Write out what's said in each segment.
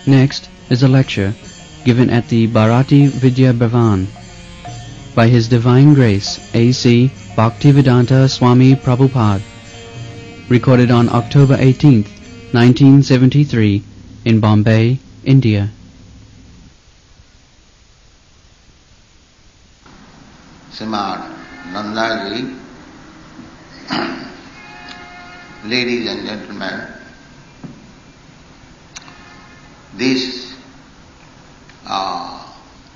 Next is a lecture given at the Bharati Vidya Bhavan by His Divine Grace A.C. Bhaktivedanta Swami Prabhupada, recorded on October 18th, 1973 in Bombay, India. Srimad Nandaji, ladies and gentlemen, this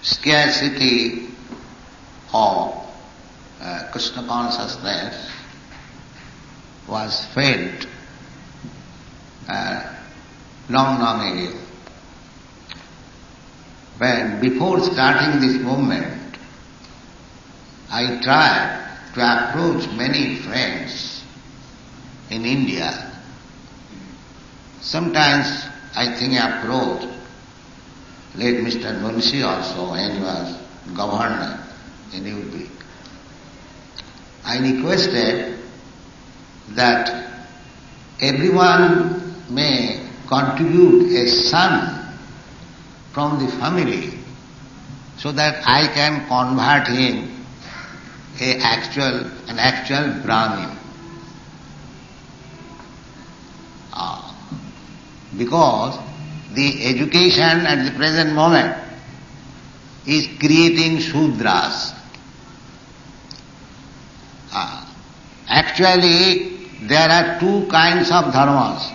scarcity of Krishna consciousness was felt long ago. When before starting this movement, I tried to approach many friends in India. Sometimes I think I approached late Mr. Munshi also when he was governor in UP. I requested that everyone may contribute a son from the family so that I can convert him an actual Brahmin. Because the education at the present moment is creating Shudras. Actually, there are two kinds of dharmas.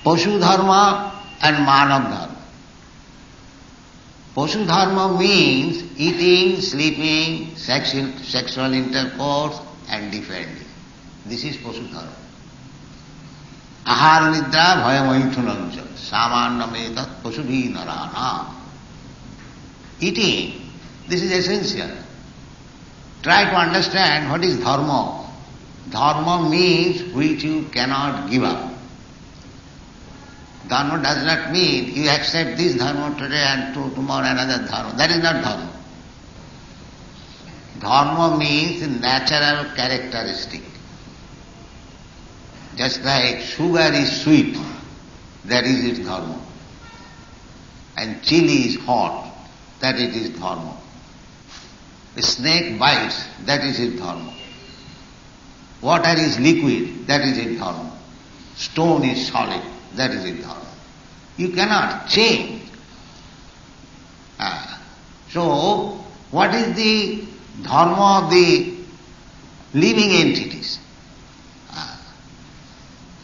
Pashu dharma and Manav dharma. Pashu dharma means eating, sleeping, sexual intercourse and defending. This is Pashu dharma. Ahara nidra bhayamaithunancha samannam pasubhi narana. Eating, this is essential. Try to understand what is dharma. Dharma means which you cannot give up. Dharma does not mean you accept this dharma today and tomorrow another dharma. That is not dharma. Dharma means natural characteristic. Just like sugar is sweet, that is its dharma. And chili is hot, that is its dharma. A snake bites, that is its dharma. Water is liquid, that is its dharma. Stone is solid, that is its dharma. You cannot change. So, what is the dharma of the living entities?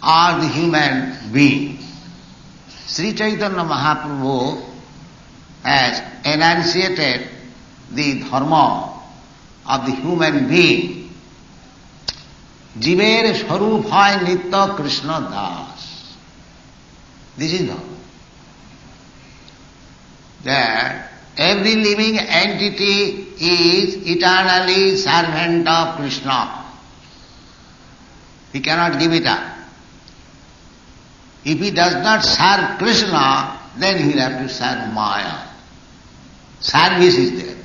Are the human beings. Sri Chaitanya Mahaprabhu has enunciated the dharma of the human being. Jiver Swarup hai Nitya Krishna Das. This is dharma. That every living entity is eternally servant of Krishna. He cannot give it up. If he does not serve Krishna, then he will have to serve Maya. Service is there.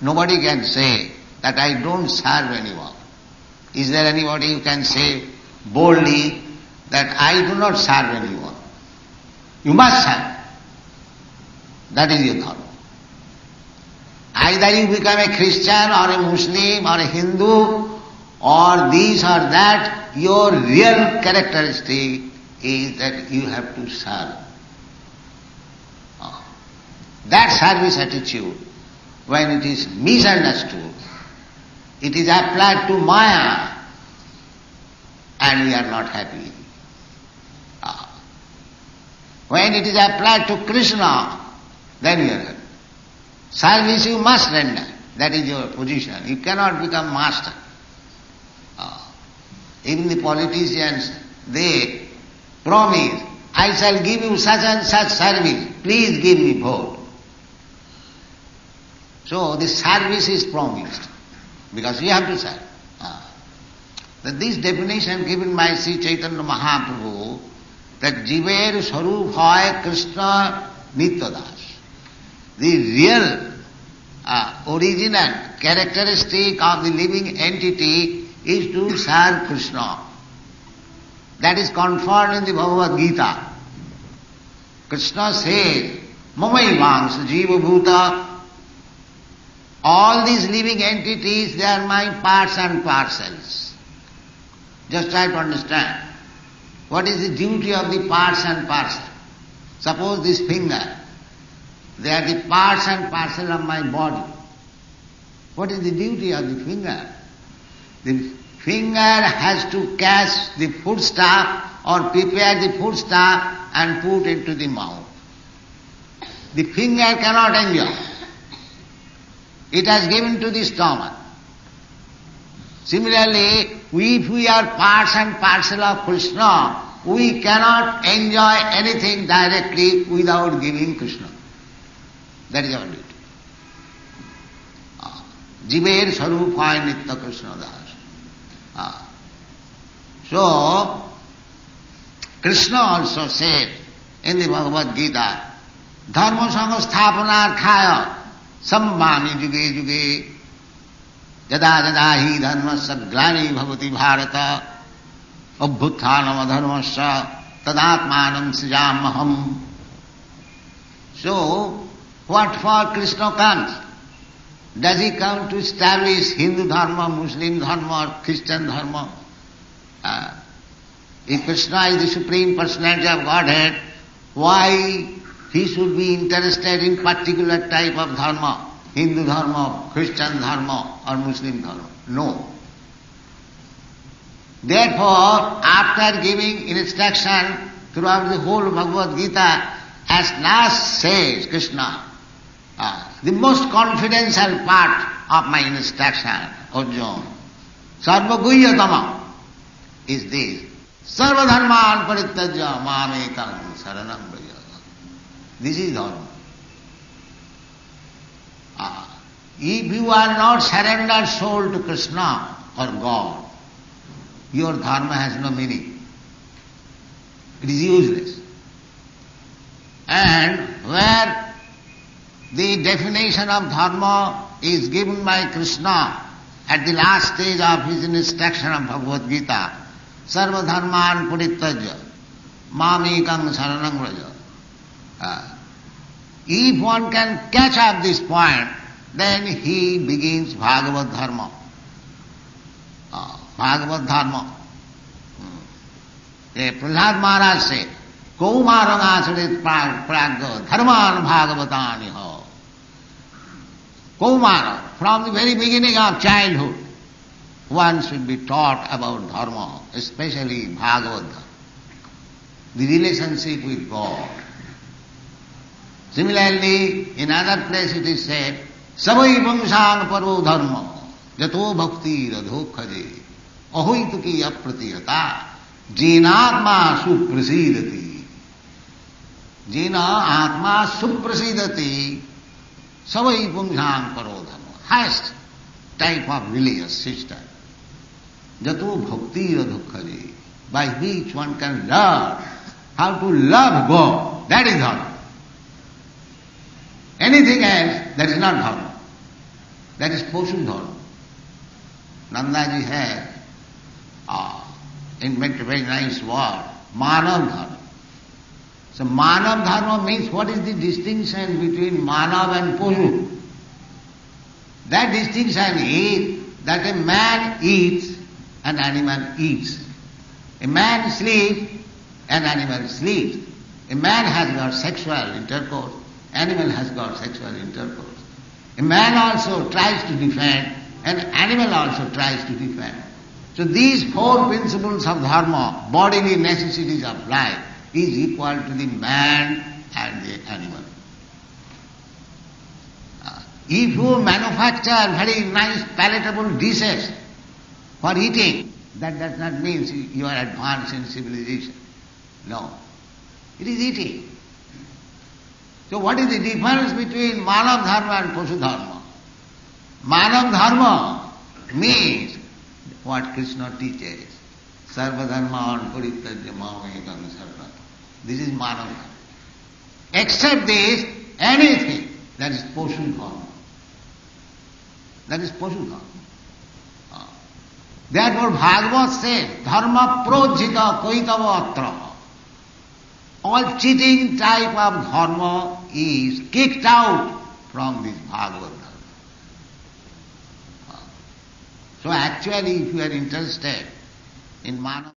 Nobody can say that I don't serve anyone. Is there anybody who can say boldly that I do not serve anyone? You must serve. That is your dharma. Either you become a Christian or a Muslim or a Hindu or this or that, your real characteristic is that you have to serve. That service attitude, when it is misunderstood, it is applied to Maya and we are not happy. When it is applied to Krishna, then we are happy. Service you must render. That is your position. You cannot become master. Even the politicians, they promise, I shall give you such and such service, please give me vote. So the service is promised, because you have to serve. This definition given by Sri Chaitanya Mahaprabhu, that Jiver Swarup hai Krishna Nityadas. The real, original characteristic of the living entity is to serve Krishna. That is conferred in the Bhagavad Gita. Krishna says, Mamaivangsa Jiva Bhuta. All these living entities, they are my parts and parcels. Just try to understand. What is the duty of the parts and parcel? Suppose this finger, they are the parts and parcel of my body. What is the duty of the finger? The finger has to catch the foodstuff or prepare the foodstuff and put into the mouth. The finger cannot enjoy. It has given to the stomach. Similarly, if we are parts and parcel of Krishna, we cannot enjoy anything directly without giving Krishna. That is our duty. Jiver Sarupaya Nitya Krishna Das. So, Krishna also said in the Bhagavad Gita, Dharma Sanghasthapanarthaya Sambhami Juge Juge Yada Yada Hi Dharmasya Glani Bhavati Bharata Abhuthanam Adharmasya Tadatmanam Sijamaham. So, what for Krishna comes? Does he come to establish Hindu Dharma, Muslim Dharma or Christian Dharma? If Krishna is the Supreme Personality of Godhead, why he should be interested in particular type of Dharma, Hindu Dharma, Christian Dharma or Muslim Dharma? No. Therefore, after giving instruction throughout the whole Bhagavad Gita, as last says Krishna, the most confidential part of my instruction, Arjuna, Sarvaguhyatama, is this. Sarvadharman parittajya mamekam saranam braja. This is Dharma. If you are not surrendered soul to Krishna or God, your Dharma has no meaning. It is useless. And where the definition of Dharma is given by Krishna at the last stage of his instruction of Bhagavad Gita, Sarva Dharman Purittajya, Mamekam Saranam Vraja. If one can catch up this point, then he begins Bhagavad Dharma. Bhagavad Dharma. Prahlad Maharaj said, Kaumaranasarit pragya dharman bhagavatani ho. Kaumara, from the very beginning of childhood, one should be taught about dharma, especially Bhagavad Dharma, the relationship with God. Similarly, in other place it is said, Savai Vamshan Paro Dharma, Jato Bhakti Radhokhaje, Ahoituki Apratihata, Jinatma Suprasidati. Jina Atma Suprasidati, Savai Vamshan Paro Dharma, highest type of religious system. Jato Bhakti Radhokhaje, by which one can learn how to love God. That is Dharma. Anything else, that is not Dharma. That is Poshu Dharma. Nandaji has invented a very nice word, Manav Dharma. So Manav Dharma means what is the distinction between Manav and Poshu? That distinction is that a man eats, an animal eats. A man sleeps, an animal sleeps. A man has got sexual intercourse, animal has got sexual intercourse. A man also tries to defend, an animal also tries to defend. So these four principles of dharma, bodily necessities of life, is equal to the man and the animal. If you manufacture very nice palatable dishes for eating, that does not mean you are advanced in civilization. No. It is eating. So what is the difference between Manav Dharma and Poshu Dharma? Manav Dharma means what Krishna teaches. Sarva Dharma Purittajya Mamekam Saranam. This is Manav Dharma. Except this, anything, that is Poshu Dharma. That is Poshu Dharma. Therefore Bhagavad said, dharma projita kaitava atra. All cheating type of dharma is kicked out from this Bhagavad Dharma. So actually if you are interested in Manav